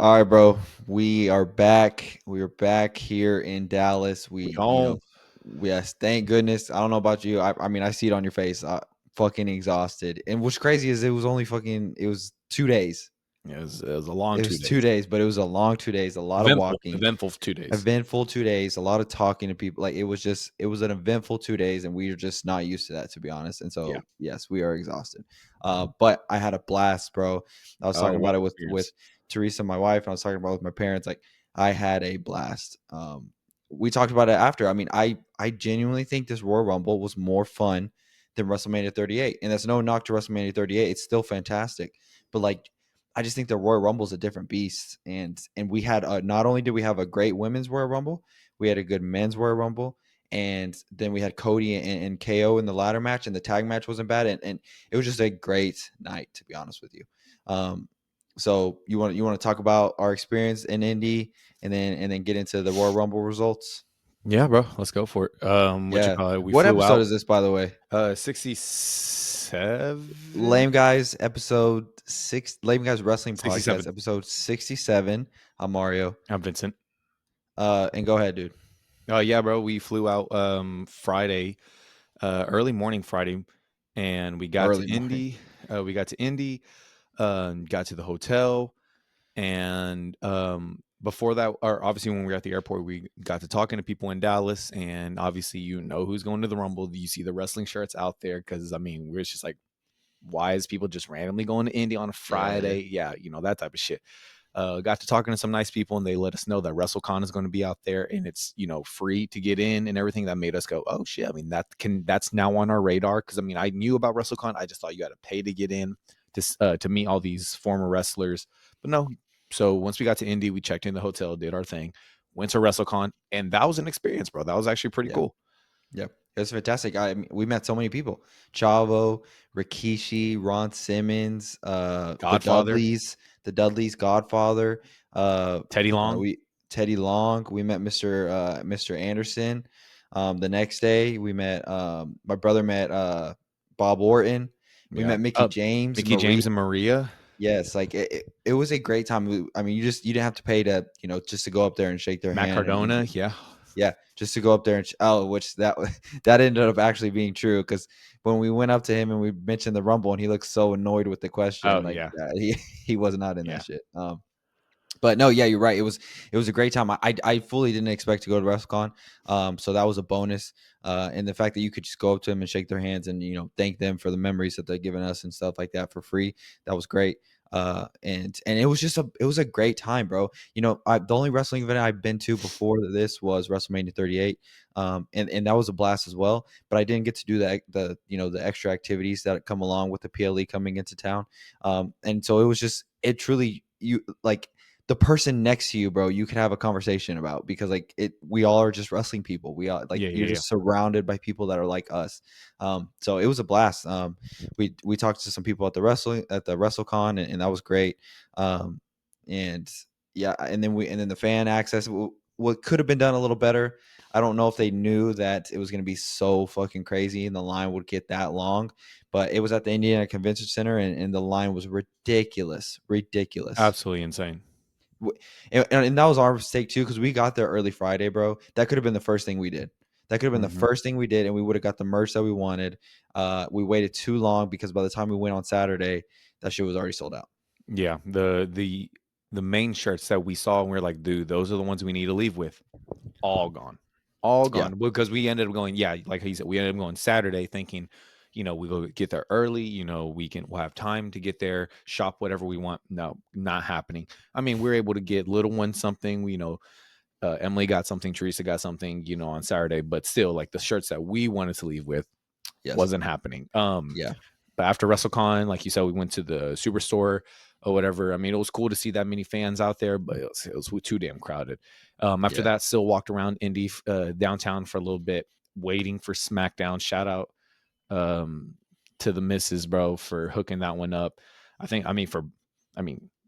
All right, bro. We are back. We are back here in Dallas. We home. Yes, thank goodness. I don't know about you. I mean, I see it on your face. Fucking exhausted. And what's crazy is it was 2 days. It was a long It two was two days. days, but it was a long 2 days, a lot of Eventful, walking, eventful 2 days. eventful 2 days, a lot of talking to people. Like it was an eventful 2 days, and we are just not used to that, to be honest. And Yeah. so, yes, we are exhausted. But I had a blast, bro. I was Oh, talking what about it with experience? Teresa, my wife, and I was talking about it with my parents. Like I had a blast. We talked about it after. I mean, I genuinely think this Royal Rumble was more fun than WrestleMania 38, and that's no knock to WrestleMania 38. It's still fantastic, but like I just think the Royal Rumble is a different beast, and we had not only did we have a great women's Royal Rumble, we had a good men's Royal Rumble, and then we had Cody and KO in the ladder match, and the tag match wasn't bad, and it was just a great night, to be honest with you. Um, so you want to talk about our experience in Indy, and then get into the Royal Rumble results? Yeah, bro. Let's go for it. What you Yeah. call it? We What flew episode out. is this, by the way? 67, Lame Guys episode six. Lame Guys Wrestling 67. Podcast episode 67. I'm Mario. I'm Vincent. And go ahead, dude. Yeah, bro. We flew out Friday, early morning Friday, and we got to Early morning. Indy. Got to the hotel. And before that, or obviously when we were at the airport, we got to talking to people in Dallas, and obviously who's going to the Rumble. You see the wrestling shirts out there because I mean we're just like, why is people just randomly going to Indy on a Yeah, yeah. Friday? Yeah, that type of shit. Got to talking to some nice people, and they let us know that WrestleCon is going to be out there, and it's free to get in and everything. That made us go, oh shit! I mean that's now on our radar because I mean I knew about WrestleCon. I just thought you had to pay to get in to meet all these former wrestlers, but no. So once we got to Indy, we checked in the hotel, did our thing, went to WrestleCon, and that was an experience, bro. That was actually pretty Yeah. cool. Yep. It was fantastic. I mean, we met so many people. Chavo, Rikishi, Ron Simmons, Godfather, The Dudleys, Godfather, Teddy Long, we Teddy Long. We met Mr. Anderson. The next day we met my brother met Bob Orton. We yeah, met Mickey James, Mickey Marie. James and Maria, Yes, like it was a great time. I mean, you didn't have to pay to, just to go up there and shake their Matt hand, and Cardona, yeah. yeah, just to go up there and which that that ended up actually being true, because when we went up to him and we mentioned the Rumble, and he looked so annoyed with the question, Oh like yeah, he was not in that yeah. shit. But no, yeah, you're right. It was a great time. I fully didn't expect to go to WrestleCon, so that was a bonus. And the fact that you could just go up to them and shake their hands and thank them for the memories that they've given us and stuff like that for free, that was great. And it was a great time, bro. The only wrestling event I've been to before this was WrestleMania 38, and that was a blast as well. But I didn't get to do the extra activities that come along with the PLE coming into town, and so it truly you like the person next to you, bro, you could have a conversation about, because like we all are just wrestling people. We are like Yeah, you're yeah, yeah. just surrounded by people that are like us. So it was a blast. We talked to some people at the WrestleCon, and that was great. Um, and yeah, and then the fan access, what could have been done a little better. I don't know if they knew that it was going to be so fucking crazy and the line would get that long, but it was at the Indiana Convention Center, and the line was ridiculous, ridiculous. Absolutely insane. And that was our mistake too, because we got there early Friday, bro. That could have been the first thing we did. That could have been the Mhm. first thing we did, and we would have got the merch that we wanted. We waited too long, because by the time we went on Saturday, that shit was already sold out. Yeah, the main shirts that we saw, and we are like, dude, those are the ones we need to leave with. All gone, all Yeah, gone. Because we ended up going, yeah, like he said, we ended up going Saturday, thinking, we go get there early. We'll have time to get there, shop whatever we want. No, not happening. I mean, we are able to get little one something. Emily got something, Teresa got something, on Saturday, but still, like the shirts that we wanted to leave with yes, wasn't happening. yeah, But after WrestleCon, like you said, we went to the Superstore or whatever. I mean, it was cool to see that many fans out there, but it was too damn crowded. After yeah, that, still walked around Indy downtown for a little bit, waiting for SmackDown. Shout out um, to the missus, bro, for hooking that one up.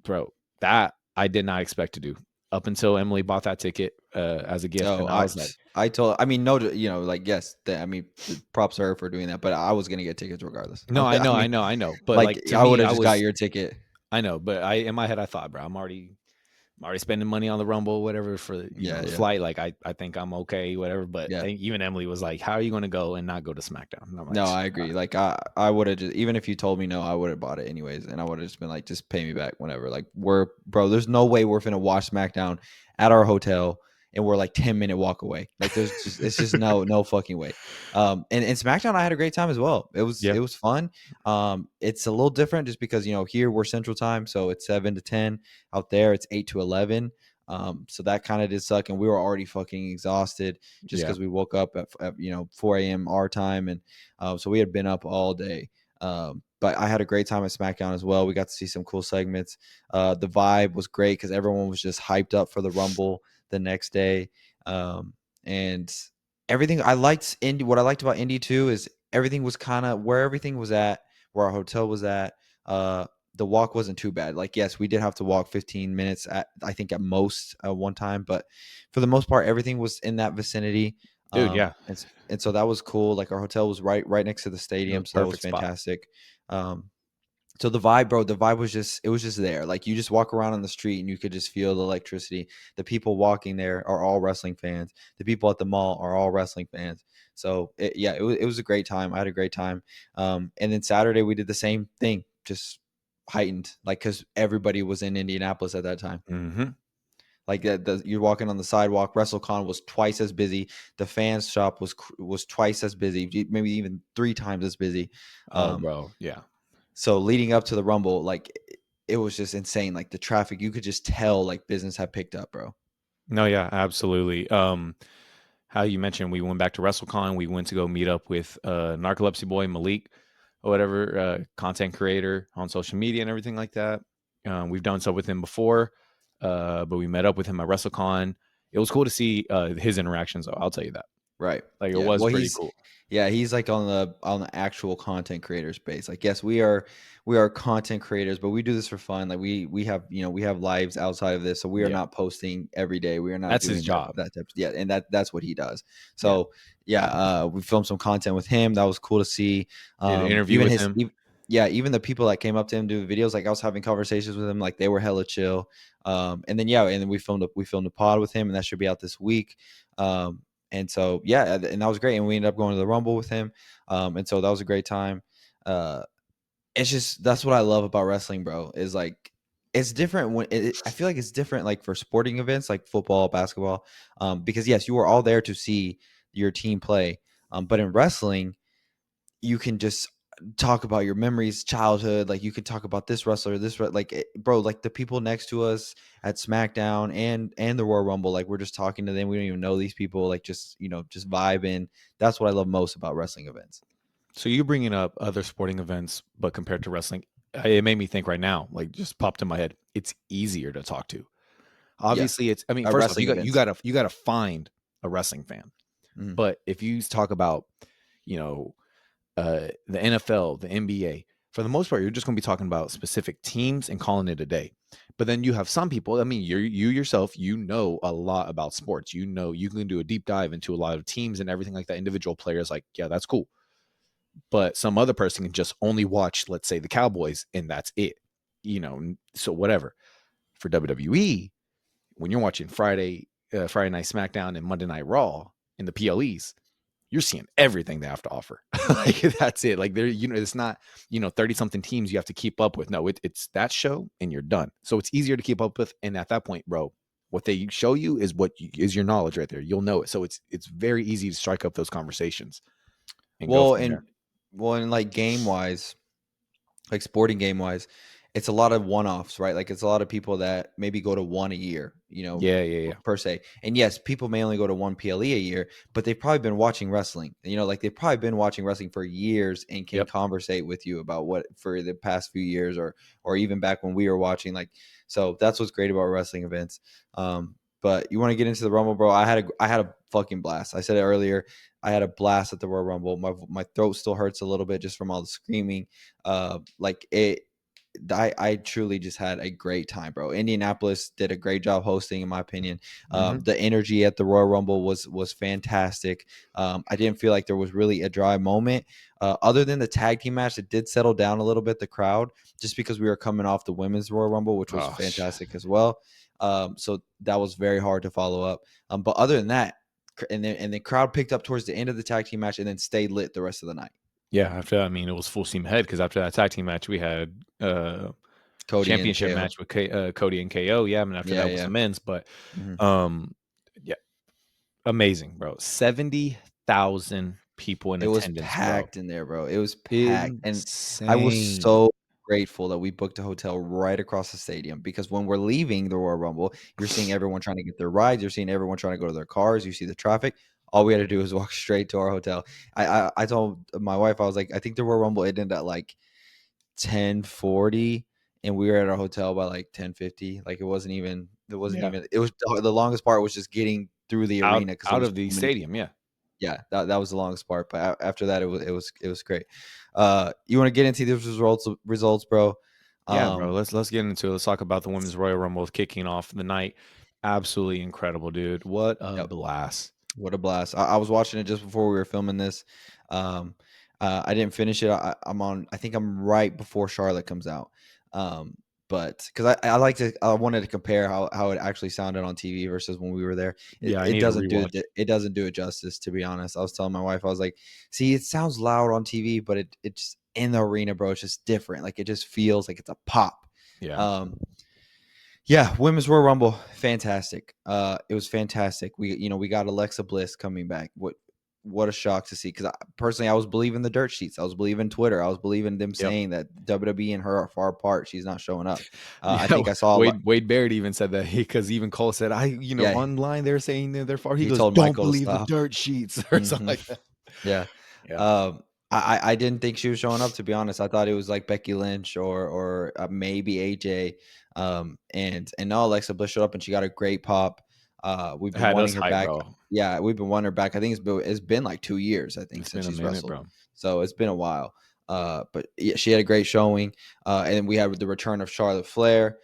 Bro, that I did not expect to do up until Emily bought that ticket as a gift, No, and I was like, I mean, no, like, yes, I mean, props to her for doing that, but I was gonna get tickets regardless. no, I I know, mean, I know, I know, but like, like to I would me, have I just got was, your ticket. I know, but in my head, I thought, bro, I'm already. I'm already spending money on the Rumble, whatever, for Yeah, the yeah, flight. Like I think I'm okay, whatever. But yeah. even Emily was like, "How are you going to go and not go to SmackDown?" And I'm like, No, I agree. Like I would have just, even if you told me no, I would have bought it anyways, and I would have just been like, just pay me back whenever. Like we're bro, there's no way we're finna watch SmackDown at our hotel and we're like 10-minute walk away. Like there's just it's just no fucking way. And SmackDown I had a great time as well. yeah, It was fun. It's a little different just because here we're Central Time, so it's 7 to 10. Out there it's 8 to 11. So that kind of did suck, and we were already fucking exhausted just yeah, because we woke up at 4 a.m. our time, and so we had been up all day. But I had a great time at SmackDown as well. We got to see some cool segments. The vibe was great because everyone was just hyped up for the Rumble the next day. And everything I liked Indy. What I liked about Indy too is everything was kind of where everything was at, where our hotel was at. The walk wasn't too bad. Like, yes, we did have to walk 15 minutes at, I think, at most one time, but for the most part, everything was in that vicinity. dude, yeah, And so that was cool. Like our hotel was right next to the it was stadium, so that was perfect spot. fantastic. Um, so the vibe, bro, the vibe was just it was just there. Like you just walk around on the street and you could just feel the electricity. The people walking there are all wrestling fans. The people at the mall are all wrestling fans. So it was a great time. I had a great time. And then Saturday we did the same thing, just heightened, like because everybody was in Indianapolis at that time. Hmm. Like you're walking on the sidewalk. WrestleCon was twice as busy. The fans shop was twice as busy, maybe even 3 times as busy. Oh, Um, bro, yeah. so leading up to the Rumble, like it was just insane. Like the traffic, you could just tell like business had picked up, bro. No, yeah, absolutely. How you mentioned we went back to WrestleCon. We went to go meet up with Narcolepsy Boy Malik, or whatever, content creator on social media and everything like that. We've done stuff with him before, but we met up with him at WrestleCon. It was cool to see his interactions, though. I'll tell you that. Right. Like it Yeah. was Well, pretty cool. he's like on the actual content creator space. Like, yes, we are content creators, but we do this for fun. Like we have, we have lives outside of this. So we are Yeah, not posting every day. We are not that's his doing that job. that type. Yeah, and that's what he does. Yeah, So yeah, we filmed some content with him. That was cool to see. did an interview Even with his him. yeah, even the people that came up to him do videos, like I was having conversations with him, like they were hella chill. And then yeah, and then we filmed a pod with him, and that should be out this week. And so yeah, and that was great. And we ended up going to the Rumble with him. And so that was a great time. Uh, it's just that's what I love about wrestling, bro. Is like it's different I feel like it's different like for sporting events like football, basketball. Because yes, you are all there to see your team play. But in wrestling, you can just talk about your memories, childhood. Like you could talk about this wrestler, bro. Like the people next to us at SmackDown and the Royal Rumble, like we're just talking to them. We don't even know these people. Like just just vibing. That's what I love most about wrestling events. So you bringing up other sporting events, but compared to wrestling, it made me think right now. Like just popped in my head. It's easier to talk to. Yeah, Obviously, it's. I mean, first off, wrestling events. you got to find a wrestling fan. Mhm. But if you talk about, you know, the NFL, the NBA, for the most part, you're just going to be talking about specific teams and calling it a day. But then you have some people. I mean, you yourself, you know a lot about sports. You know, you can do a deep dive into a lot of teams and everything like that. Individual players, like, yeah, that's cool. But some other person can just only watch, let's say, the Cowboys, and that's it. So whatever. For WWE, when you're watching Friday Night SmackDown and Monday Night Raw in the PLEs, you're seeing everything they have to offer. Like that's it. Like it's not 30 something teams you have to keep up with. No, it's that show and you're done. So it's easier to keep up with. And at that point, bro, what they show you is is your knowledge right there. You'll know it. So it's very easy to strike up those conversations and go Well, from and there. like game wise, like sporting game wise, it's a lot of one offs, right? Like it's a lot of people that maybe go to one a year, Yeah, yeah, yeah. per se. And yes, people may only go to one PLE a year, but they've probably been watching wrestling. Like they've probably been watching wrestling for years and can Yep. conversate with you about what for the past few years or even back when we were watching. Like, so that's what's great about wrestling events. But you want to get into the Rumble, bro? I had a fucking blast. I said it earlier. I had a blast at the Royal Rumble. My throat still hurts a little bit just from all the screaming. Like it I truly just had a great time, bro. Indianapolis did a great job hosting, in my opinion. Hmm. The energy at the Royal Rumble was fantastic. I didn't feel like there was really a dry moment. Other than the tag team match, it did settle down a little bit, the crowd, just because we were coming off the women's Royal Rumble, which was Oh, fantastic as well. So that was very hard to follow up. But other than that, and then crowd picked up towards the end of the tag team match and then stayed lit the rest of the night. Yeah, after that, I mean, it was full steam ahead because after that tag team match, we had Cody and championship KO. match with Cody and KO. Yeah, I mean, after Yeah, that was the yeah. men's, but Mhm. um, yeah, amazing, bro. 70,000 people in It was attendance, bro. packed in there, bro. It was packed, and I was Insane. so grateful that we booked a hotel right across the stadium because when we're leaving the Royal Rumble, you're seeing everyone trying to get their rides, you're seeing everyone trying to go to their cars, you see the traffic. All we had to do was walk straight to our hotel. I told my wife, I was like, "I think the Royal Rumble ended at, like, 10:40, and we were at our hotel by, like, 10:50." Like, Yeah, it was the longest part was just getting through the arena because there out was of the so many stadium. people. Yeah, Yeah, that was the longest part, but after that, it was great. You wanna get into these results, bro? yeah, bro. Um, Let's get into it. Let's talk about the women's Royal Rumble kicking off the night. Absolutely incredible, dude. What a yep. blast. What a blast. I was watching it just before we were filming this. Um, I didn't finish it. I'm on I think I'm right before Charlotte comes out. Um, but because I wanted to compare how it actually sounded on TV versus when we were there. It, Yeah, I it need to doesn't do rewatch. it doesn't do it justice, to be honest. I was telling my wife, I was like, see, it sounds loud on TV, but it's in the arena, bro. It's just different. Like it just feels like it's a pop. Yeah. Um, yeah, Women's Royal Rumble, fantastic. It was fantastic. We got Alexa Bliss coming back. What a shock to see. Because personally, I was believing the dirt sheets. I was believing Twitter. I was believing them Yep. saying that WWE and her are far apart. She's not showing up. I Yeah, think I saw a lot. Wade Barrett even said that because even Cole said, Yeah, online they're saying they're far. He he goes, told "Don't Michael to believe the stop. dirt sheets," or something Hmm. like that. Yeah. Yeah. I didn't think she was showing up, to be honest. I thought it was like Becky Lynch or maybe AJ. And no, Alexa Bliss showed up and she got a great pop. We've been Had us wanting her hype, back. bro. Yeah, we've been wanting her back. I think it's been like 2 years, I think, It's since been a she's minute, wrestled. bro. So it's been a while. But yeah, she had a great showing. And we had the return of Charlotte Flair,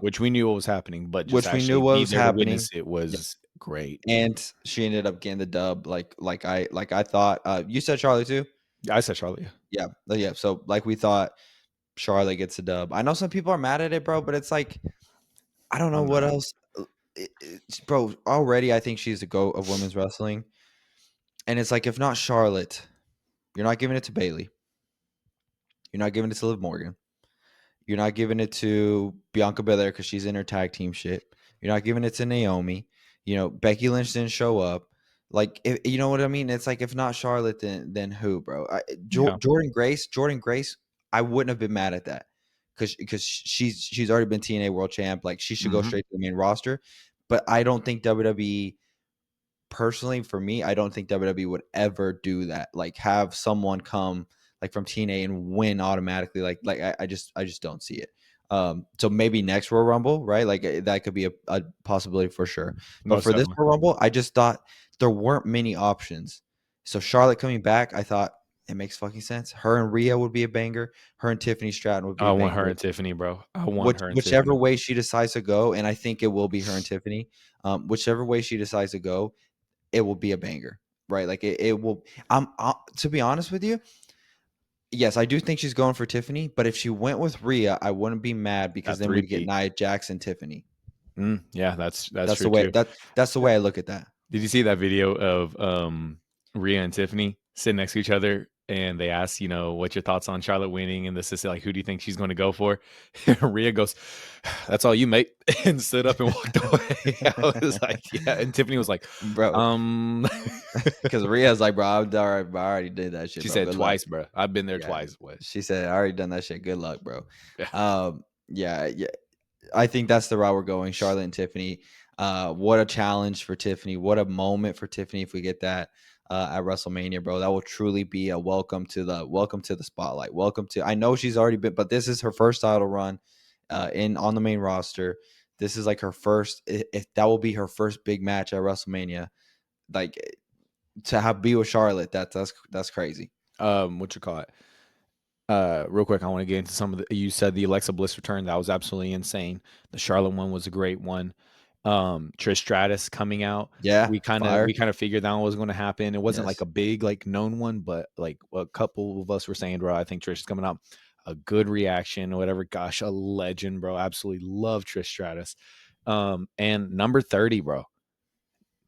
Which we knew what was happening, but just which we knew actually what being was there to happening. witness it Yeah. was great. And she ended up getting the dub, like I thought. You said Charlotte too? I said Charlotte. Yeah. Yeah. Yeah. So like we thought, Charlotte gets a dub. I know some people are mad at it, bro, but it's like I don't know I'm what not. else. Bro, already I think she's the GOAT of women's wrestling. And it's like if not Charlotte, you're not giving it to Bailey. You're not giving it to Liv Morgan. You're not giving it to Bianca Belair because she's in her tag team shit. You're not giving it to Naomi. Becky Lynch didn't show up. Like, you know what I mean? It's like if not Charlotte, then who, bro? Yeah. Jordan Grace, I wouldn't have been mad at that because she's already been TNA World Champ. Like, she should go Hmm. straight to the main roster. But I don't think WWE, personally, for me, I don't think WWE would ever do that. Like have someone come like from TNA and win automatically. I just don't see it. So maybe next Royal Rumble, right? Like that could be a possibility for sure. But Most for this definitely. Royal Rumble, I just thought there weren't many options. So Charlotte coming back, I thought it makes fucking sense. Her and Rhea would be a banger. Her and Tiffany Stratton would be I a want her banger. and Tiffany, bro. I want her and Whichever Tiffany. way she decides to go, and I think it will be her and Tiffany. Whichever way she decides to go, it will be a banger, right? Like it will. To be honest with you, yes, I do think she's going for Tiffany. But if she went with Rhea, I wouldn't be mad because That then we'd get three-peat. Nia Jackson, Tiffany. Yeah, that's That's true the way too. that's the way I look at that, Did you see that video of Rhea and Tiffany sitting next to each other and they ask, what's your thoughts on Charlotte winning? And the sister, like, who do you think she's going to go for? And Rhea goes, "That's all you, mate," and stood up and walked away. I was like, yeah. And Tiffany was like, bro. um, Because Rhea's like, bro, I already did that shit, she bro. said Good luck. twice, bro. I've been there Yeah, twice. What? she said, I already done that shit. Good luck, bro. Yeah. Yeah, yeah. I think that's the route we're going, Charlotte and Tiffany. What a challenge for Tiffany. What a moment for Tiffany if we get that at WrestleMania, bro. That will truly be a welcome to the spotlight. Welcome to. I know she's already been, but this is her first title run in on the main roster. This is like her first. If that will be her first big match at WrestleMania, like to have be with Charlotte, that's crazy. What you call it? Real quick, I want to get into some of the. You said the Alexa Bliss return. That was absolutely insane. The Charlotte one was a great one. Trish Stratus coming out. Yeah, We kind of figured that one was going to happen. It wasn't like yes. a big like known one, but like a couple of us were saying, bro, I think Trish is coming out. A good reaction, or whatever. Gosh, a legend, bro. Absolutely love Trish Stratus. And number 30, bro,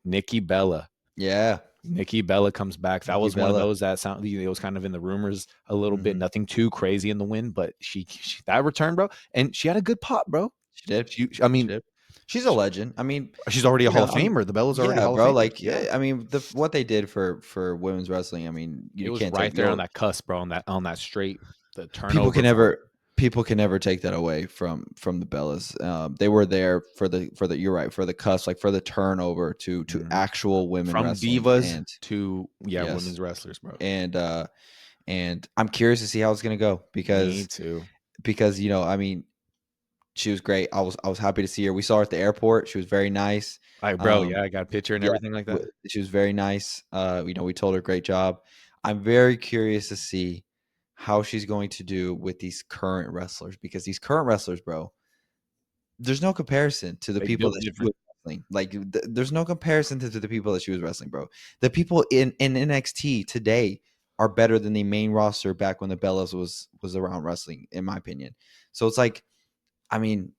Nikki Bella. Yeah, Nikki Bella comes back. That Nikki was one of Bella. those that sound, it was kind of in the rumors a little bit, Mhm. nothing too crazy in the wind, but she that return, bro, and she had a good pop, bro. She did. I She mean, did. She's a legend. I mean, she's already a Hall of I mean, Famer. The Bella's already yeah, Hall of bro. Famers. Like, Yeah. I mean, the what they did for women's wrestling. I mean, It you was can't take right there on no that cusp, bro, on that straight, the people can turnover from never people can never take that away from the Bellas. They were there for the you're right for the cusp, like for the turnover to Mhm. actual women From wrestling, divas and to, yeah, yes, women's wrestlers, bro. and and I'm curious to see how it's gonna go Me because too. I mean, she was great. I was happy to see her. We saw her at the airport. She was very nice. Like, bro, Um, yeah, I got a picture and yeah, everything like that. she was very nice. We told her great job. I'm very curious to see how she's going to do with these current wrestlers because these current wrestlers, bro, there's no comparison to the They people built that she different. was wrestling. Like, there's no comparison to the people that she was wrestling, bro. The people in NXT today are better than the main roster back when the Bellas was around wrestling, in my opinion. So it's like, I mean,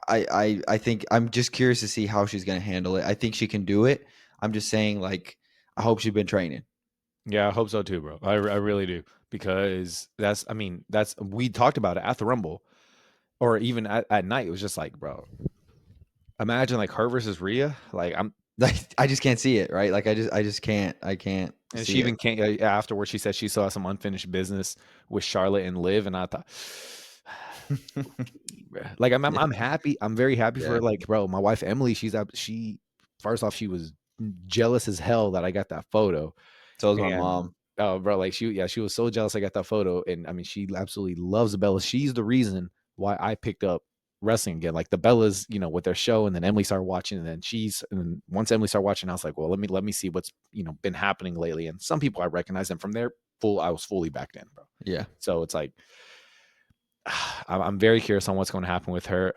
I think I'm just curious to see how she's gonna handle it. I think she can do it. I'm just saying, like, I hope she's been training. Yeah, I hope so too, bro. I really do, because that's, I mean, that's, we talked about it at the Rumble, or even at night. It was just like, bro, imagine like her versus Rhea. Like, I'm, Like, I just can't see it, right? Like, I just can't and she see it. even can't. Afterwards, she said she saw some unfinished business with Charlotte and Liv, and I thought, like, Yeah, I'm happy. I'm very happy for yeah. her. Like, bro, my wife Emily, she first off, she was jealous as hell that I got that photo. So is my And mom. oh, bro, like, she was so jealous I got that photo, and I mean, she absolutely loves the Bellas. She's the reason why I picked up wrestling again. Like the Bellas, with their show, and then Emily started watching, and then once Emily started watching, I was like, well, let me see what's been happening lately. And some people I recognize, and from there, I was fully back in, bro. Yeah. So it's like, I'm very curious on what's going to happen with her.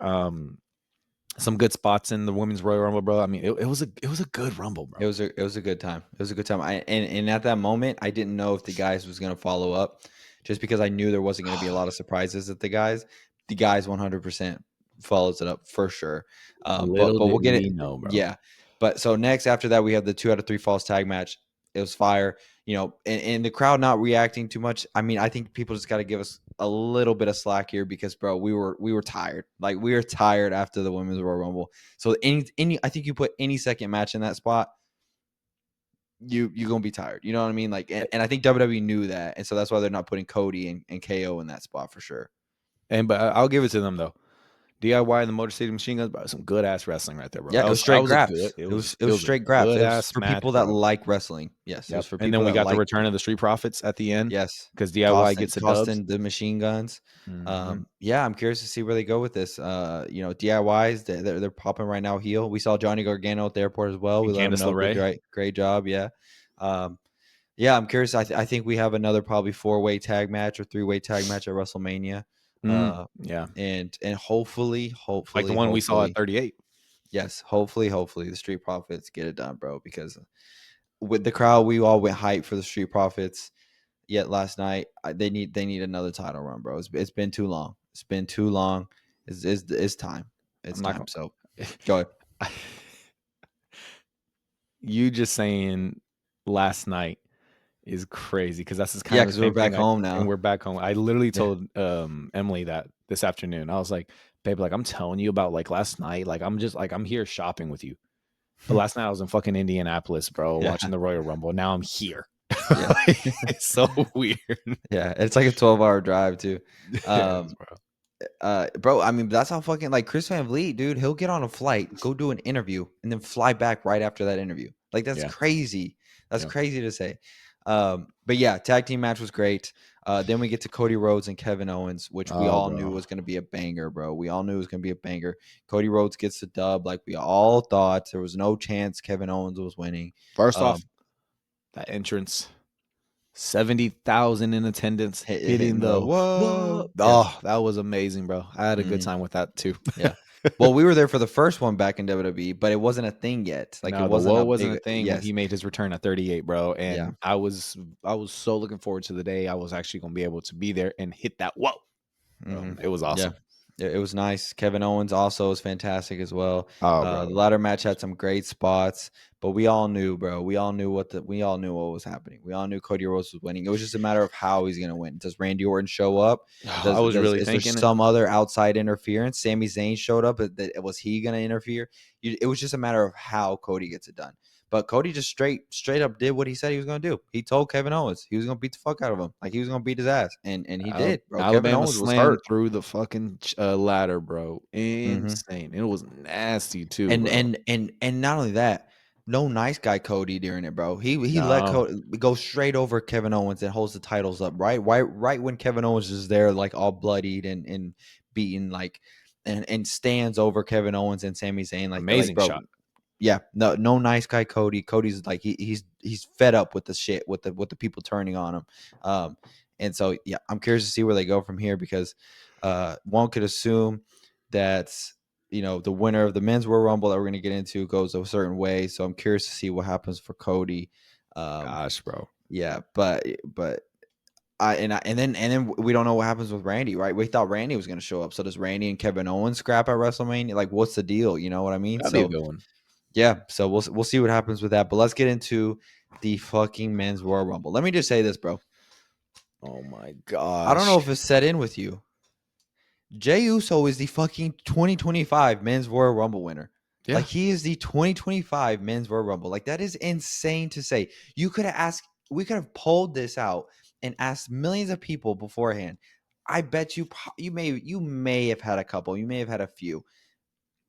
Some good spots in the women's Royal Rumble, bro. I mean, it was a good Rumble, bro. It was a good time. It was a good time. And at that moment, I didn't know if the guys was gonna follow up, just because I knew there wasn't gonna be a lot of surprises at the guys. The guys 100% follows it up for sure. But Little we'll did get we it. know, bro. Yeah. But so next after that, we have the 2 out of 3 falls tag match. It was fire. And the crowd not reacting too much. I mean, I think people just got to give us a little bit of slack here because, bro, we were tired. Like, we were tired after the women's Royal Rumble. So I think you put any second match in that spot, you gonna be tired. You know what I mean? Like, and I think WWE knew that, and so that's why they're not putting Cody and KO in that spot for sure. But I'll give it to them though. DIY and the Motor City Machine Guns, bro, some good ass wrestling right there, bro. Yeah, That it was was that straight was a good. graps. It It was was it it was was a straight graps. good It was ass for match, people that bro. like wrestling. Yes, it Yep. was for And then people we that got the like. return of the Street Profits at the end, Yes, because DIY tossing gets the dubs. tossing the machine guns. Hmm. Yeah, I'm curious to see where they go with this. DIYs they're popping right now. Heel. We saw Johnny Gargano at the airport as well. We And let him Candice know. Good, LeRae. great job. Yeah. Um, yeah, I'm curious. I think we have another probably 4-way tag match or 3-way tag match at WrestleMania. Yeah, And hopefully, like the hopefully, one we saw at hopefully, 38. yes, hopefully the Street Profits get it done, bro. Because with the crowd, we all went hype for the Street Profits. Yet last night, they need another title run, bro. It's been too long. It's been too long. It's time. It's I'm not time. gonna. So go ahead. You just saying last night is crazy, because that's just kind Yeah, of the because we're same back thing. home And now. we're back home. I literally Yeah. told Emily that this afternoon. I was like, babe, like, I'm telling you about like last night. Like, I'm just like, I'm here shopping with you. But last night I was in fucking Indianapolis, bro, Yeah. watching the Royal Rumble. Now I'm here. Yeah. It's so weird. Yeah. It's like a 12-hour drive too. Yes, Um, bro. bro, I mean, that's how fucking like Chris Van Vliet, dude. He'll get on a flight, go do an interview, and then fly back right after that interview. Like, that's Yeah. crazy. That's Yeah. crazy to say. But yeah, tag team match was great. Then we get to Cody Rhodes and Kevin Owens, which we Oh, all knew bro. was going to be a banger, bro. We all knew it was going to be a banger. Cody Rhodes gets the dub, like we all thought. There was no chance Kevin Owens was winning. First off, Um, that entrance, 70,000 in attendance, hitting hitting the the what? whoa, yes. Oh, that was amazing, bro. I had a good Mhm. time with that too. Yeah. Well, we were there for the first one back in WWE, but it wasn't a thing yet. Like, it No, the wasn't whoa a wasn't a big thing when yes. he made his return at 38, bro. Yeah. And I was so looking forward to the day I was actually gonna be able to be there and hit that whoa. Mhm. It was Yeah. awesome. It was nice. Kevin Owens also was fantastic as well. Oh, The bro. ladder match had some great spots, but we all knew, bro. We all knew what was happening. We all knew Cody Rhodes was winning. It was just a matter of how he's going to win. Does Randy Orton show up? I was really Is there thinking it. some other outside interference? Sami Zayn showed up. Was he going to interfere? It was just a matter of how Cody gets it done. But Cody just straight up did what he said he was going to do. He told Kevin Owens he was going to beat the fuck out of him, like he was going to beat his ass, and he did, bro. Kevin Alabama Owens was slam hurt. through the fucking ladder, bro. Mm-hmm. Insane. It was nasty too, And bro. and and and not only that, no nice guy Cody during it, bro. He let No, Cody go straight over Kevin Owens and holds the titles up, right when Kevin Owens is there, like all bloodied and beaten, like and stands over Kevin Owens and Sami Zayn, like amazing bro, shot. yeah, no nice guy Cody. Cody's like he's fed up with the shit with the people turning on him, and so yeah, I'm curious to see where they go from here because one could assume that the winner of the men's Royal Rumble that we're going to get into goes a certain way. So I'm curious to see what happens for Cody. Um, Gosh, bro. yeah, but and then we don't know what happens with Randy, right? We thought Randy was going to show up. So does Randy and Kevin Owens scrap at WrestleMania? Like, what's the deal? You know what I mean? That'd be a So good one. yeah, so we'll see what happens with that. But let's get into the fucking men's Royal Rumble. Let me just say this, bro. Oh my I don't know gosh. if it's set in with you. Jey Uso is the fucking 2025 men's Royal Rumble winner. Yeah. Like he is the 2025 men's Royal Rumble. Like that is insane to say. You could have asked, we could have pulled this out and asked millions of people beforehand. I bet you may have had a couple. You may have had a few.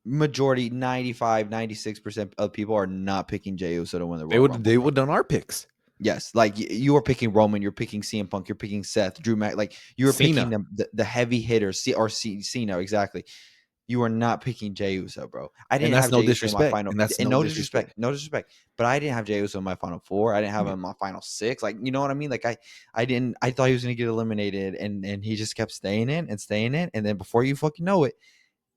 Majority 95, 96% of people are not picking Jey Uso to win the Royal Rumble, They bro. would done our picks. Yes, like you are picking Roman, you're picking CM Punk, you're picking Seth, Drew Mac, like you are picking Cena. them the heavy hitters, Cena exactly. You are not picking Jey Uso, bro. I And didn't that's have no Jey Uso in my disrespect. final, And that's and no no disrespect. disrespect, no disrespect, but I didn't have Jey Uso in my final four. I didn't have him Yeah. in my final six. Like you know what I mean? Like I didn't. I thought he was gonna get eliminated, and he just kept staying in and staying in, and then before you fucking know it,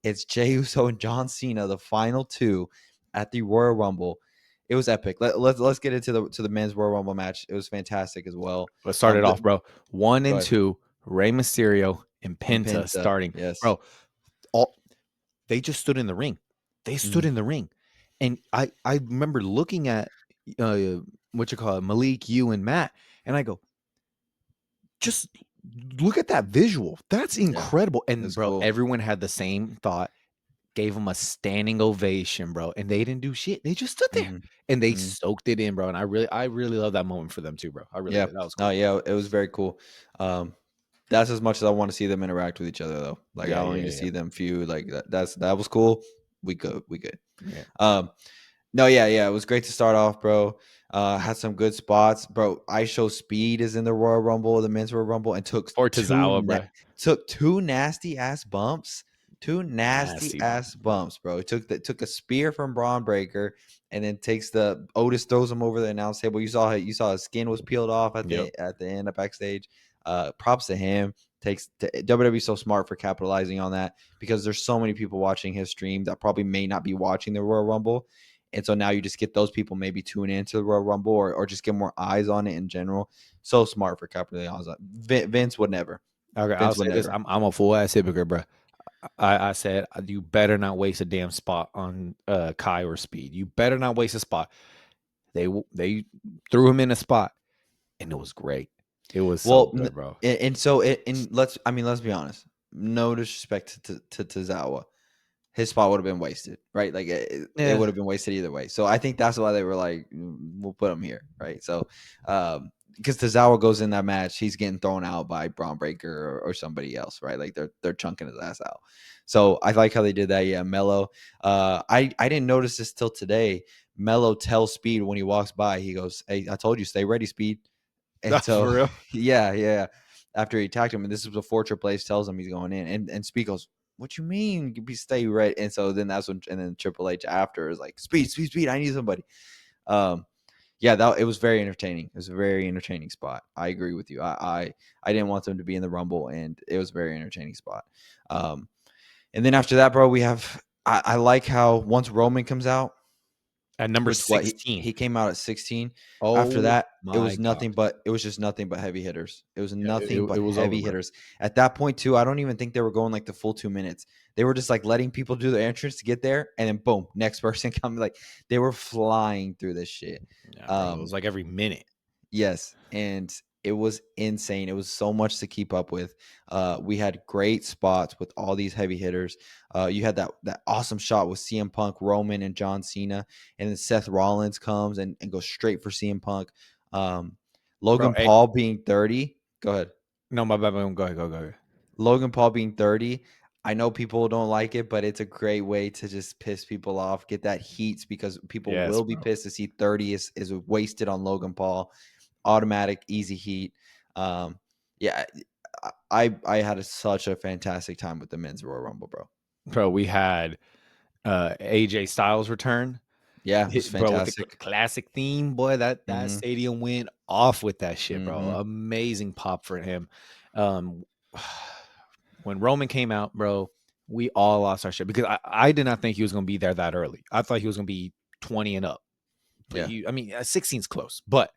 it's Jey Uso and John Cena, the final two at the Royal Rumble. It was epic. Let's get into the men's Royal Rumble match. It was fantastic as well. Let's start it off, bro. One Go and ahead. two, Rey Mysterio and And Penta Penta, starting. yes. Bro, all they just stood in the ring. They stood Mhm. in the ring. And I remember looking at uh what you call it, Malik, you and Matt, and I go, just look at that visual. That's Yeah, incredible. it And was bro, cool. everyone had the same thought, gave them a standing ovation, bro. And they didn't do shit. They just stood there Mhm. and they Mhm. soaked it in, bro. And I really love that moment for them too, bro. I really Yeah. did. That was No, cool. yeah, it was very cool. Um, that's as much as I want to see them interact with each other, though. Like I Yeah, don't yeah, need to yeah. see them feud. Like that was cool. We good. Yeah. Um, No, yeah, it was great to start off, bro. Had some good spots, bro. I Show Speed is in the Royal Rumble, the men's Royal Rumble, and Or Tozawa, bro. took two nasty ass bumps, two nasty Nasty ass bumps, bro. bumps, bro. He took a spear from Braun Breaker, and then takes the Otis throws him over the announce table. You saw his skin was peeled off at Yep. the end of backstage. Props to him. WWE so smart for capitalizing on that because there's so many people watching his stream that probably may not be watching the Royal Rumble. And so now you just get those people maybe tune into the Royal Rumble or just get more eyes on it in general. So smart for capitalizing on that. Vince would never. Okay, I'll Vince would say this. never. I'm a full ass hypocrite, bro. I said you better not waste a damn spot on Kai or Speed. You better not waste a spot. They threw him in a spot and it was great. It was so Well, good, bro. and so and let's be honest. No disrespect to Zawa. His spot would have been wasted, right? Like it Yeah. would have been wasted either way. So I think that's why they were like, we'll put him here, right? So, because Tozawa goes in that match, he's getting thrown out by Braun Breaker or somebody else, right? Like they're chunking his ass out. So I like how they did that. Yeah, Mello. I didn't notice this till today. Mello tells Speed when he walks by, he goes, "Hey, I told you, stay ready, Speed." And so, For real. yeah. After he attacked him, and this is before Triple H tells him he's going in, and Speed goes, "What you mean? Be stay ready?" And so then that's when, and then Triple H after is like, "Speed! I need somebody." Um, yeah, that it was very entertaining. It was a very entertaining spot. I agree with you. I didn't want them to be in the Rumble, and it was a very entertaining spot. And then after that, bro, we have. I like how once Roman comes out, At number which what sixteen. he came out at 16. After Oh that, my gosh. it was just nothing but heavy hitters. It was Yeah, nothing it but was over, heavy bro. hitters. At that point too, I don't even think they were going like the full 2 minutes. They were just like letting people do their entrance to get there, and then boom, next person come. Like they were flying through this shit. Yeah, bro. It Um, was like every minute. Yes, and it was insane. It was so much to keep up with. We had great spots with all these heavy hitters. You had that awesome shot with CM Punk, Roman, and John Cena, and then Seth Rollins comes and goes straight for CM Punk. Um, Bro, Logan hey, Paul being 30. Go ahead. no, my bad, go ahead, go ahead. Logan Paul being 30. I know people don't like it, but it's a great way to just piss people off, get that heat because people Yes, will be bro. pissed to see 30 is wasted on Logan Paul. Automatic, easy heat. Yeah, I had such a fantastic time with the men's Royal Rumble, bro. Bro, we had AJ Styles return. Yeah, it was Bro, with the fantastic. classic theme, boy, that Hmm. stadium went off with that shit, bro. Hmm. Amazing pop for him. Um, when Roman came out, bro, we all lost our shit because I did not think he was going to be there that early. I thought he was going to be 20 and up, but Yeah, I mean, 16's close, but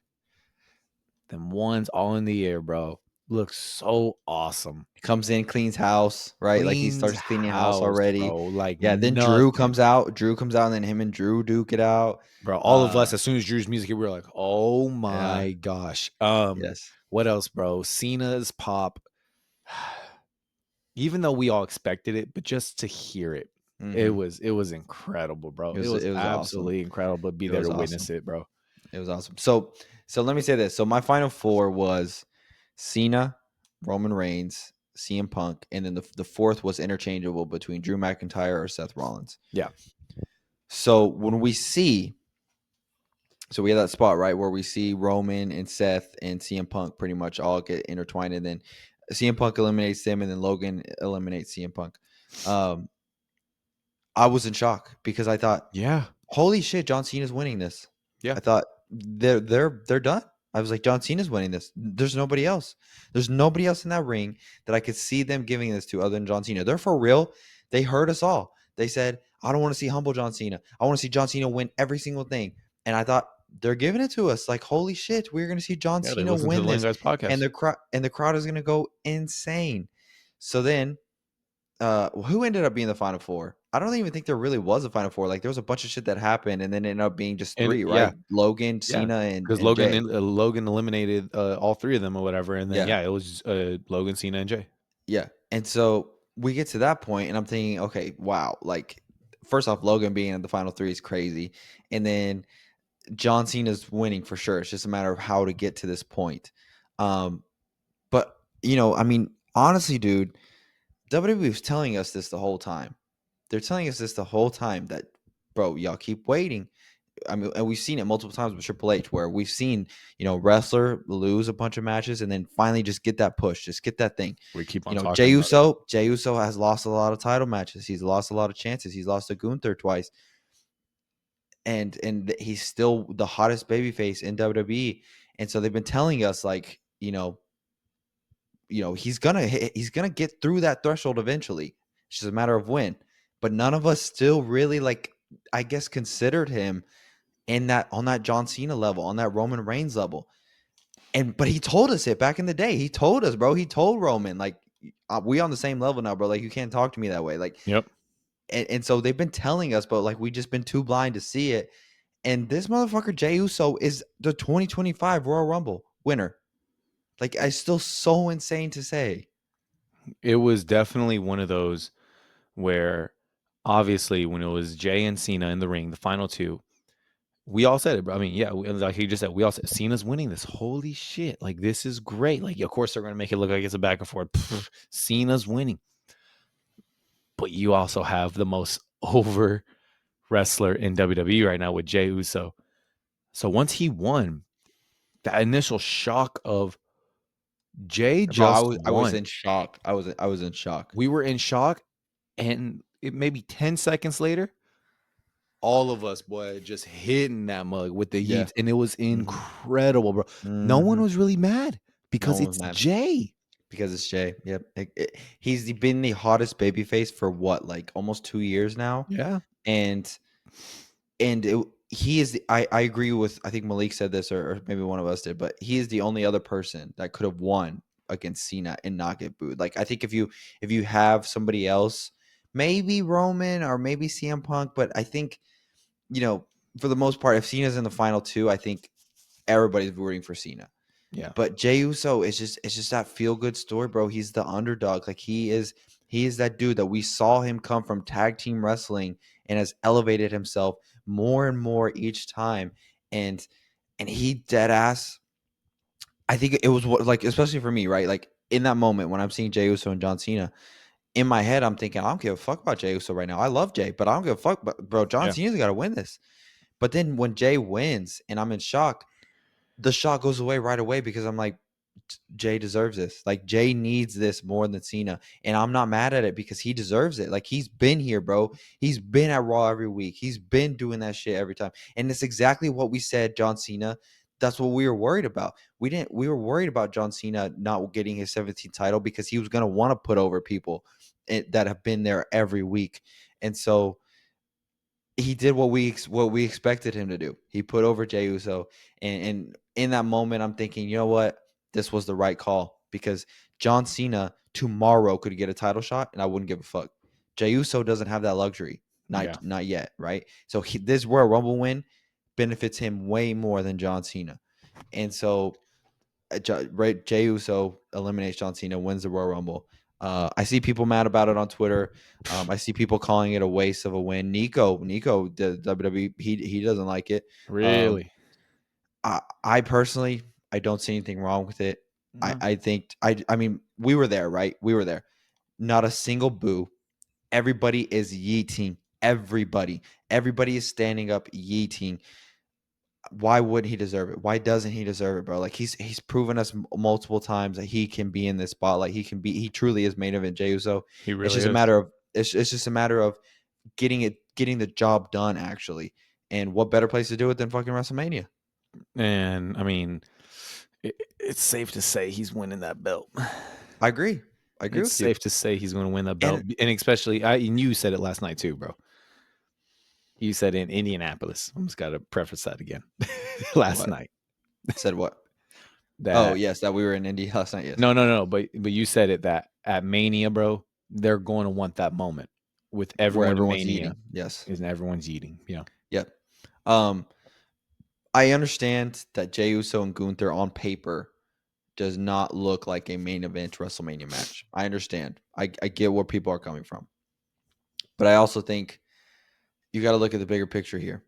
them ones all in the air, bro, looks so awesome. comes in, cleans house, right? Like he Cleans starts cleaning house house, already. bro, like Yeah, then Drew nothing. comes out. Drew comes out, and then him and Drew duke it out. Bro, all of Uh, us, as soon as Drew's music hit, we were like, "Oh yeah, my gosh!" yes. What else, bro? Cena's pop. Even though we all expected it, but just to hear it, Hmm. it was incredible, bro. It was It was awesome. absolutely incredible to be It there was to awesome. witness it, bro. It was awesome. So let me say this. So my final four was Cena, Roman Reigns, CM Punk, and then the fourth was interchangeable between Drew McIntyre or Seth Rollins. Yeah, So when we see, so we have that spot right where we see Roman and Seth and CM Punk pretty much all get intertwined, and then CM Punk eliminates them, and then Logan eliminates CM Punk. Um, I was in shock because I thought, yeah, holy shit, John Cena's winning this. yeah. I thought they're done. I was like, John Cena's winning this. There's nobody else. There's nobody else in that ring that I could see them giving this to other than John Cena. They're for real. They heard us all. They said, I don't want to see humble John Cena. I want to see John Cena win every single thing. And I thought they're giving it to us. Like, holy shit, we're gonna see John Yeah, they Cena listened to win the Lane this. Guys And podcast. the crowd is gonna go insane. So then who ended up being the final four? I don't even think there really was a final four. Like there was a bunch of shit that happened, and then it ended up being just And three, yeah, right? Logan, yeah, Cena, because and Jay. Logan eliminated all three of them or whatever, and then Yeah, yeah, it was Logan, Cena, and Jay. yeah. And so we get to that point, and I'm thinking, okay, wow. Like first off, Logan being in the final three is crazy, and then John Cena's winning for sure. It's just a matter of how to get to this point. Um, but I mean, honestly, dude, WWE was telling us this the whole time. They're telling us this the whole time that, bro, y'all keep waiting. I mean, and we've seen it multiple times with Triple H, where we've seen wrestler lose a bunch of matches and then finally just get that push, just get that thing. We keep on You know, talking about it. Jey Uso has lost a lot of title matches. He's lost a lot of chances. He's lost to Gunther twice, and he's still the hottest babyface in WWE. And so they've been telling us like, he's gonna get through that threshold eventually. It's just a matter of when. But none of us still really like, I guess, considered him in that on that John Cena level, on that Roman Reigns level. But he told us it back in the day. He told us, bro. He told Roman, like, we on the same level now, bro. Like, you can't talk to me that way. Like, Yep. and so they've been telling us, but like we just been too blind to see it. And this motherfucker Jey Uso is the 2025 Royal Rumble winner. Like, it's still so insane to say. It was definitely one of those where obviously when it was Jay and Cena in the ring, the final two, we all said it, bro. I mean, yeah, like he just said, we all said Cena's winning this. Holy shit. Like, this is great. Like, of course, they're going to make it look like it's a back and forth. Pfft, Cena's winning. But you also have the most over wrestler in WWE right now with Jey Uso. So once he won, that initial shock of Jay Bro, just I was won. in shock. I was in shock. We were in shock. And it maybe 10 seconds later, all of us, boy, just hitting that mug with the Yeah. yeets. And it was Hmm. incredible, bro. No one Hmm. was really mad No because one was it's mad Jay. because it's Jay. Yep. Been the hottest babyface for what, like almost 2 years now, Yeah. and and he is I agree with, I think Malik said this, or maybe one of us did, but he is the only other person that could have won against Cena and not get booed. Like I think if you have somebody else, maybe Roman or maybe CM Punk, but I think, you know, for the most part, if Cena's in the final two, I think everybody's rooting for Cena. Yeah. But Jey Uso is just, it's just that feel good story, bro. He's the underdog. Like he is that dude that we saw him come from tag team wrestling and has elevated himself more and more each time. And he dead ass. I think it was like, especially for me, right? Like in that moment when I'm seeing Jey Uso and John Cena, in my head I'm thinking, I don't give a fuck about Jey Uso right now. I love Jay, but I don't give a fuck. But bro, John Yeah. Cena's got to win this. But then when Jay wins and I'm in shock, the shot goes away right away because I'm like, Jay deserves this. Like Jay needs this more than Cena, and I'm not mad at it because he deserves it. Like he's been here, bro. He's been at Raw every week. He's been doing that shit every time, and it's exactly what we said. John Cena. That's what we were worried about. We were worried about John Cena not getting his 17th title because he was gonna want to put over people that have been there every week, and so he did what we expected him to do. He put over Jey Uso, and in that moment, I'm thinking, you know what, this was the right call because John Cena tomorrow could get a title shot, and I wouldn't give a fuck. Jey Uso doesn't have that luxury, Yeah. not yet, right? So this Royal Rumble win benefits him way more than John Cena, and so right, Jey Uso eliminates John Cena, wins the Royal Rumble. I see people mad about it on Twitter. I see people calling it a waste of a win. Nico, the WWE, he doesn't like it. Um, Really? I personally, I don't see anything wrong with it. No. I think I mean, we were there, right? We were there. Not a single boo. Everybody is yeeting. Everybody is standing up yeeting. Why wouldn't he deserve it? Why doesn't he deserve it, bro? Like he's proven us multiple times that he can be in this spotlight. He truly is main event Jey Uso. He It's really just a is. matter of it's just a matter of getting the job done actually. And what better place to do it than fucking WrestleMania? And I mean, it's safe to say he's winning that belt. I agree. I agree It's with you. safe to say he's going to win that belt, And and especially and you said it last night too, bro. You said in Indianapolis. I almost got to preface that again. Last what? night Said what? Oh, that yes, that we were in Indy last night, yes. no, but you said it that at Mania, bro, they're going to want that moment with Where everyone in everyone's Mania, eating. Yes. is everyone's eating. Yeah, Yep. Um, I understand that Jey Uso and Gunther on paper does not look like a main event WrestleMania match. I understand. I get where people are coming from. But I also think you got to look at the bigger picture here.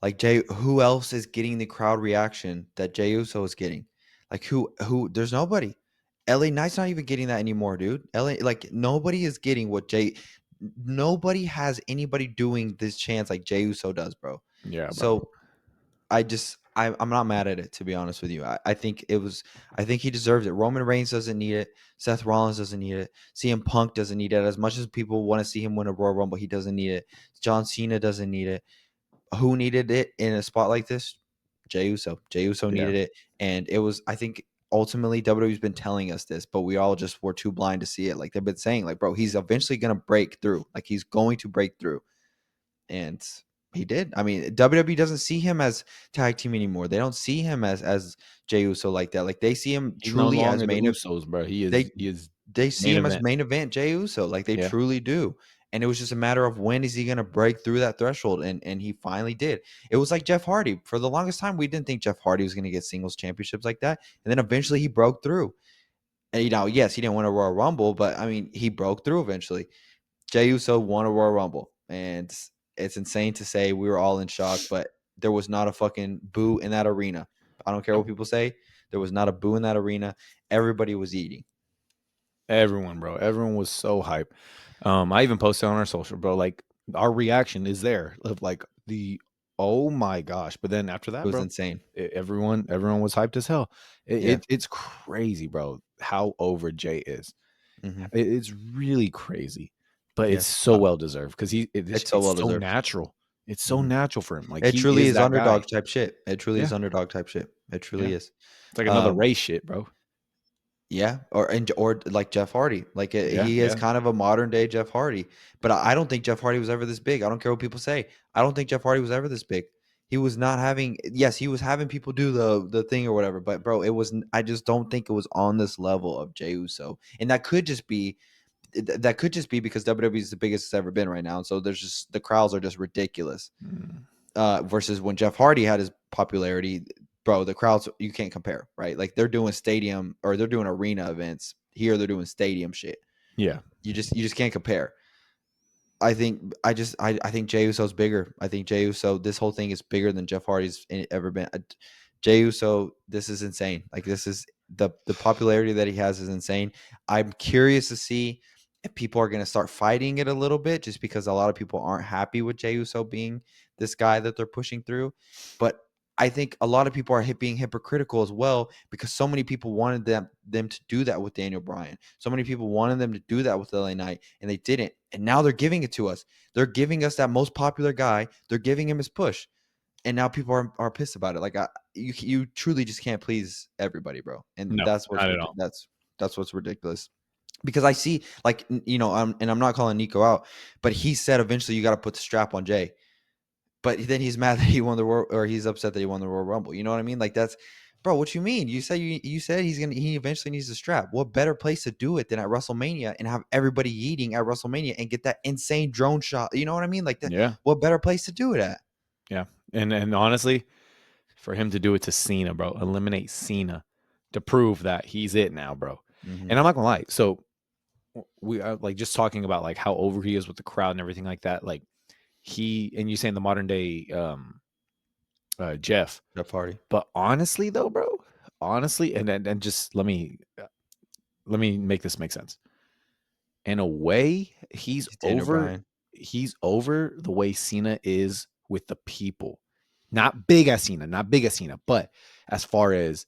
Like who else is getting the crowd reaction that Jey Uso is getting? Like who there's nobody. LA Knight's not even getting that anymore, dude. LA, like nobody is getting what Jay nobody has anybody doing this chance like Jey Uso does, bro. yeah, bro. So I'm not mad at it, to be honest with you. I think I think he deserves it. Roman Reigns doesn't need it. Seth Rollins doesn't need it. CM Punk doesn't need it. As much as people want to see him win a Royal Rumble, he doesn't need it. John Cena doesn't need it. Who needed it in a spot like this? Jey Uso. Jey Uso Yeah, needed it. And it was, I think ultimately WWE's been telling us this, but we all just were too blind to see it. Like they've been saying, like, bro, he's eventually gonna break through. Like he's going to break through. And he did. I mean, WWE doesn't see him as tag team anymore. They don't see him as Jey Uso like that. Like they see him he's no truly as longer the Usos, bro. they He is they see main him as event. main event Jey Uso. Like they Yeah, truly do. And it was just a matter of when is he gonna break through that threshold, and he finally did. It was like Jeff Hardy. For the longest time, we didn't think Jeff Hardy was gonna get singles championships like that, and then eventually he broke through. And yes, he didn't win a Royal Rumble, but I mean, he broke through eventually. Jey Uso won a Royal Rumble, and it's insane to say we were all in shock, but there was not a fucking boo in that arena. I don't care what people say. There was not a boo in that arena. Everybody was eating. everyone, bro. Everyone was so hype. I even posted on our social, bro. Like our reaction is there of like the oh my gosh. But then after It that, was bro, insane. everyone was hyped as hell. Yeah. It's crazy, bro. How over Jay is. Hmm. It's really crazy, but it's Yeah. so well deserved because It's so well it's so deserved. natural. It's so Hmm. natural for him. Like It he truly is is that guy. underdog type shit. It truly Yeah, is underdog type shit. It yeah. truly is. It's like another Um, race shit, bro. yeah, or like Jeff Hardy. Like Yeah, he is yeah. kind of a modern day Jeff Hardy. But I don't think Jeff Hardy was ever this big. I don't care what people say. I don't think Jeff Hardy was ever this big. he was not having. Yes, he was having people do the thing or whatever. But bro, it was. I just don't think it was on this level of Jey Uso, and that could just be because WWE is the biggest it's ever been right now. And so there's just the crowds are just ridiculous. Mm. Versus when Jeff Hardy had his popularity, bro, the crowds you can't compare, right? Like they're doing stadium or they're doing arena events. Here they're doing stadium shit. Yeah. You just can't compare. I think Jey Uso's bigger. I think Jey Uso, this whole thing is bigger than Jeff Hardy's ever been. Jey Uso, this is insane. Like this is the popularity that he has is insane. I'm curious to see if people are going to start fighting it a little bit, just because a lot of people aren't happy with Jey Uso being this guy that they're pushing through. But I think a lot of people are being hypocritical as well, because so many people wanted them to do that with Daniel Bryan. So many people wanted them to do that with LA Knight, and they didn't. And now they're giving it to us. They're giving us that most popular guy. They're giving him his push, and now people are pissed about it. Like you truly just can't please everybody, bro. And No, that's what's not at all. that's what's ridiculous. Because I see, like, and I'm not calling Nico out, but he said eventually you got to put the strap on Jay. But then he's mad that he won the Royal, or he's upset that he won the Royal Rumble. You know what I mean? Like that's, bro. What you mean? You said he eventually needs the strap. What better place to do it than at WrestleMania and have everybody eating at WrestleMania and get that insane drone shot? You know what I mean? Like that. Yeah. What better place to do it at? Yeah. And honestly, for him to do it to Cena, bro, eliminate Cena to prove that he's it now, bro. Mm-hmm. And I'm not gonna lie. So we are like just talking about like how over he is with the crowd and everything like that. Like you saying the modern day Jeff. Jeff Hardy. But honestly though, bro, honestly, and just let me make this make sense. In a way, He's Daniel Bryan. he's over the way Cena is with the people. Not big as Cena, not big as Cena, but as far as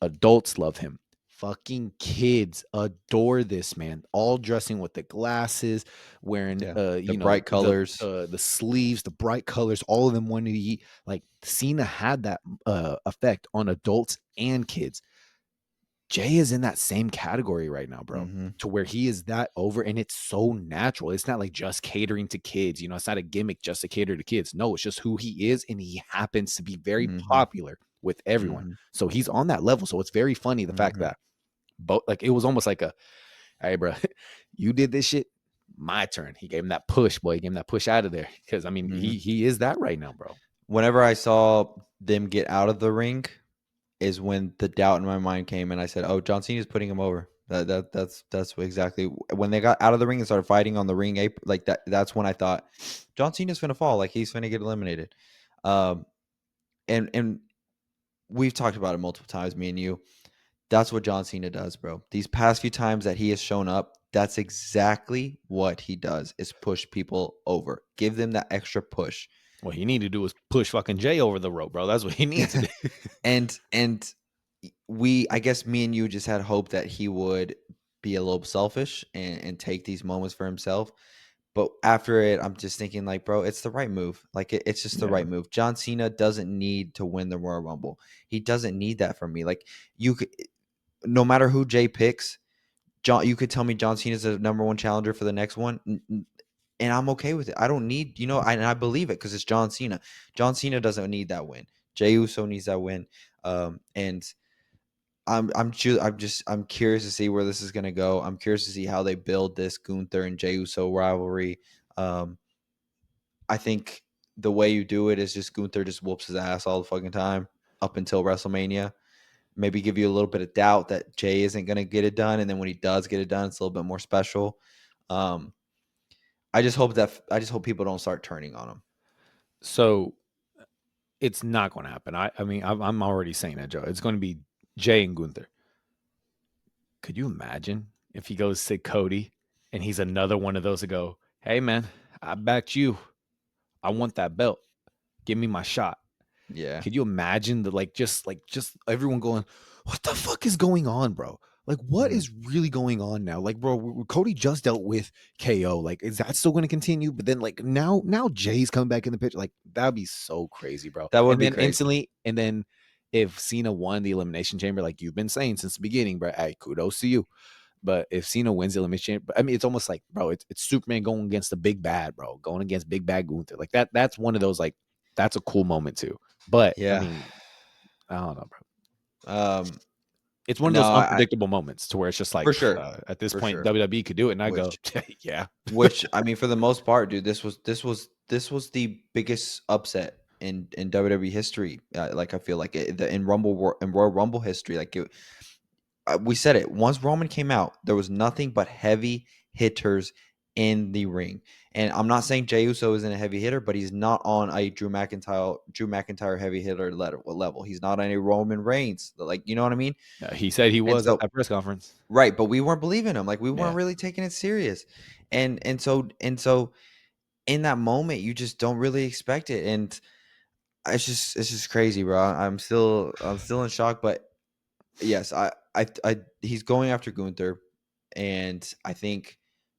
adults love him. Fucking kids adore this man. All dressing with the glasses, wearing Yeah. The bright colors. the sleeves, the bright colors. All of them wanted to eat. Like Cena had that effect on adults and kids. Jay is in that same category right now, bro. Mm-hmm. To where he is that over, and it's so natural. It's not like just catering to kids. You know, it's not a gimmick just to cater to kids. No, it's just who he is, and he happens to be very Mm-hmm. popular with everyone. Mm-hmm. So he's on that level. So it's very funny the fact Mm-hmm. that both, like, it was almost like a, hey, bro, you did this shit. My turn. He gave him that push, boy. He gave him that push out of there. Because I mean, Mm-hmm. he is that right now, bro. Whenever I saw them get out of the ring, is when the doubt in my mind came, and I said, "Oh, John Cena's putting him over." That's exactly when they got out of the ring and started fighting on the ring apron, like that. That's when I thought John Cena's gonna fall, like he's gonna get eliminated. Um, and we've talked about it multiple times, me and you. That's what John Cena does, bro. These past few times that he has shown up, that's exactly what he does: is push people over, give them that extra push. What he needed to do is push fucking Jay over the rope, bro. That's what he needs to do. And I guess me and you just had hope that he would be a little selfish and take these moments for himself. But after it, I'm just thinking like, bro, it's the right move. Like it's just the Yeah. right move. John Cena doesn't need to win the Royal Rumble. He doesn't need that from me. Like you could, no matter who Jay picks, you could tell me John Cena's the number one challenger for the next one, and I'm okay with it. I don't need, and I believe it because it's John Cena. John Cena doesn't need that win. Jey Uso needs that win. And I'm curious to see where this is gonna go. I'm curious to see how they build this Gunther and Jey Uso rivalry. Um, I think the way you do it is just Gunther just whoops his ass all the fucking time up until WrestleMania. Maybe give you a little bit of doubt that Jay isn't gonna get it done, and then when he does get it done, it's a little bit more special. Um, I just hope people don't start turning on him. So it's not going to happen. I mean, I'm already saying that, Joe. It's going to be Jay and Gunther. Could you imagine if he goes to Cody and he's another one of those to go, hey, man, I backed you. I want that belt. Give me my shot. Yeah, Could you imagine the just everyone going, what the fuck is going on, bro? Like, what hmm is really going on now? Like, bro, Cody just dealt with KO. Like, is that still going to continue? But then, like, now Jay's coming back in the picture. Like, that'd be so crazy, bro. that would And be then crazy. instantly, and then if Cena won the Elimination Chamber, like you've been saying since the beginning, bro, hey, kudos to you. But if Cena wins the Elimination Chamber, I mean, it's almost like, bro, it's Superman going against the big bad, bro, going against big bad Gunther. Like that's one of those like that's a cool moment too. But I Yeah. mean, I don't know, bro. Um, It's one of no, those I unpredictable moments to where it's just like for sure, at this for point sure. WWE could do it, and I go, Which yeah, which I mean, for the most part, dude, this was the biggest upset in WWE history. Like I feel like in in Royal Rumble history, like we said it once Roman came out, there was nothing but heavy hitters in the ring. And I'm not saying Jey Uso isn't a heavy hitter, but he's not on a Drew McIntyre heavy hitter level. He's not on a Roman Reigns, like you know what I mean. he said he And was at so that press conference. right, but we weren't believing him. Like we Yeah, weren't really taking it serious. And so in that moment, you just don't really expect it. And it's just crazy, bro. I'm still in shock, but yes, he's going after Gunther, and I think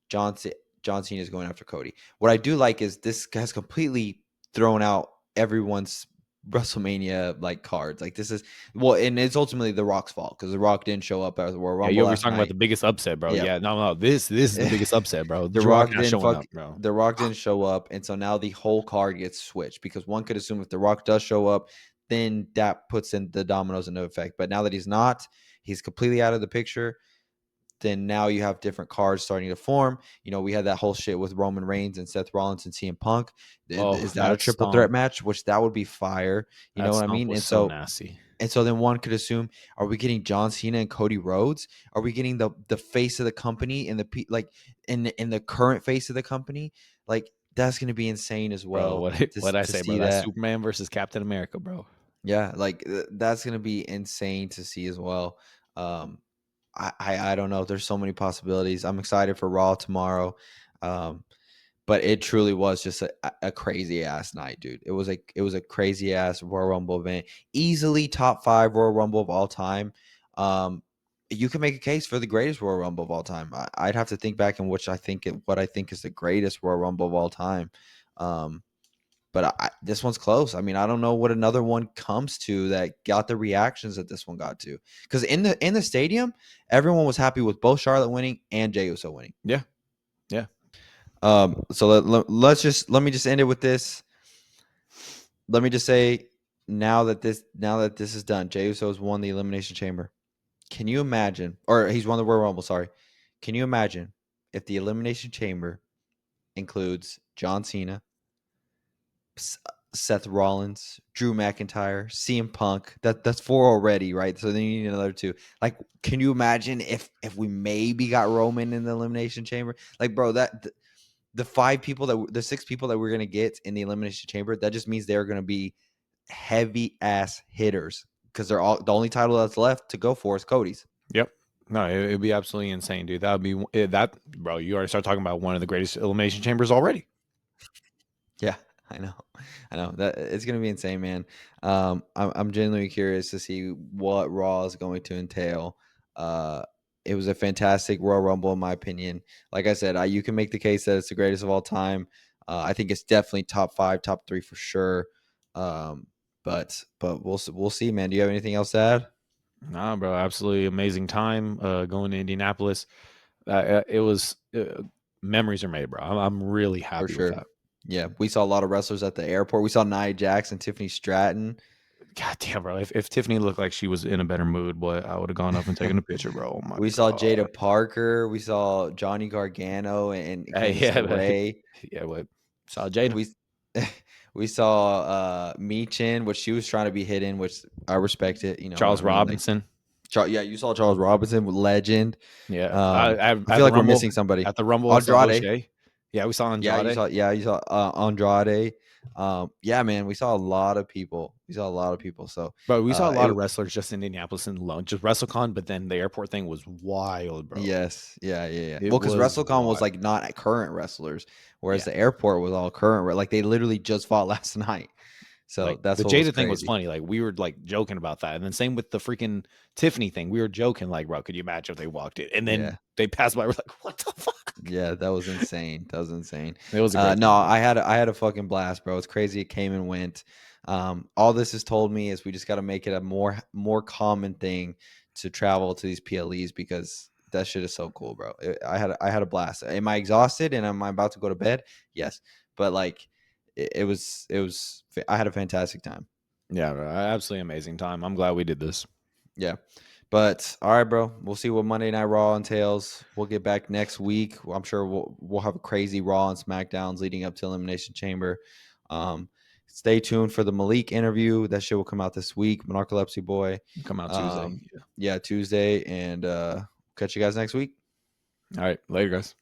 John C- John Cena is going after Cody. What I do like is this has completely thrown out everyone's WrestleMania like cards. Like this is well, and it's ultimately The Rock's fault because The Rock didn't show up at the Royal yeah. You Rumble over last talking about night. the biggest upset, bro? Yeah, Yeah, no, no. This is the biggest upset, bro. The Drew Rock Rock not didn't showing fuck up, bro. The Rock didn't show up, and so now the whole card gets switched because one could assume if The Rock does show up, then that puts in the dominoes into effect. But now that he's not, he's completely out of the picture. Then now you have different cards starting to form. We had that whole shit with Roman Reigns and Seth Rollins and CM Punk. Oh, Is that a triple threat match? Which that would be fire. You know that what I stomp mean? was And so so nasty. and so then one could assume, are we getting John Cena and Cody Rhodes? Are we getting the face of the company and like in the current face of the company? Like that's going to be insane as Bro, well to what I to say, bro? see That's that. Superman versus Captain America, bro. Yeah, like that's going to be insane to see as well. Um, I don't know. There's so many possibilities. I'm excited for Raw tomorrow. Um, but it truly was just a crazy ass night, dude. It was a crazy ass Royal Rumble event. Easily top 5 Royal Rumble of all time. Um, you can make a case for the greatest Royal Rumble of all time. I'd have to think back in what I think is the greatest Royal Rumble of all time. Um, but this one's close. I mean, I don't know what another one comes to that got the reactions that this one got to. Because in the stadium, everyone was happy with both Charlotte winning and Jey Uso winning. Yeah, yeah. So let me just end it with this. Let me just say now that this is done, Jey Uso has won the Elimination Chamber. Can you imagine? Or he's won the Royal Rumble. Sorry. Can you imagine if the Elimination Chamber includes John Cena, Seth Rollins, Drew McIntyre, CM Punk? That's 4 already, right? So then you need another 2. Like, can you imagine if we maybe got Roman in the Elimination Chamber? Like, bro, the 6 people that we're gonna get in the Elimination Chamber, that just means they're gonna be heavy ass hitters because they're all the only title that's left to go for is Cody's. Yep. No, it'd be absolutely insane, dude. That would be that, bro. You already start talking about one of the greatest elimination chambers already. Yeah, I know that it's gonna be insane, man. I'm genuinely curious to see what Raw is going to entail. Uh, it was a fantastic Royal Rumble, in my opinion. Like I said, you can make the case that it's the greatest of all time. I think it's definitely top 5, top 3 for sure. But we'll see, man. Do you have anything else to add? Nah, bro, absolutely amazing time going to Indianapolis. It was memories are made, bro. I'm really For happy with sure. that. Yeah, we saw a lot of wrestlers at the airport. We saw Nia Jax and Tiffany Stratton. God damn, bro. If Tiffany looked like she was in a better mood, boy, I would have gone up and taken a picture, bro. Oh my We saw god. Jada Parker. We saw Johnny Gargano and Hey, Candice yeah, but, LeRae. yeah. What? Saw Jada, We we saw Michin, which she was trying to be hidden, which I respect it. You know what I Charles mean? Like, Robinson. Yeah, you saw Charles Robinson, legend. Yeah, I at feel the like we're Rumble, missing somebody. I saw Andrade. O'Shea. Yeah, we saw Yeah, Andrade. you saw Andrade. Yeah, man, we saw a lot of people. We saw a lot of people. So, Bro, we saw a lot it of wrestlers just in Indianapolis and alone, just WrestleCon, but then the airport thing was wild, bro. yes, yeah. It Well, because was WrestleCon was wild. like not current wrestlers, whereas Yeah. the airport was all current. Like they literally just fought last night. So Like that's the what was Jada thing was crazy. funny. Like we were like joking about that. And then same with the freaking Tiffany thing. We were joking, like, bro, could you imagine if they walked in? And then Yeah. they passed by, we're like, what the fuck? Yeah, that was insane. That was insane. It was a great No, time, bro. I had a fucking blast, bro. It's crazy. It came and went. All this has told me is we just got to make it a more common thing to travel to these PLEs because that shit is so cool, bro. I had a blast. Am I exhausted and am I about to go to bed? Yes, but like I had a fantastic time. Yeah, absolutely amazing time. I'm glad we did this. Yeah. But all right, bro. We'll see what Monday Night Raw entails. We'll get back next week. I'm sure we'll have a crazy Raw and SmackDowns leading up to Elimination Chamber. Um, Stay tuned for the Malik interview. That shit will come out this week. Narcolepsy Boy. Come out Tuesday. Yeah, Tuesday, and catch you guys next week. All right, later, guys.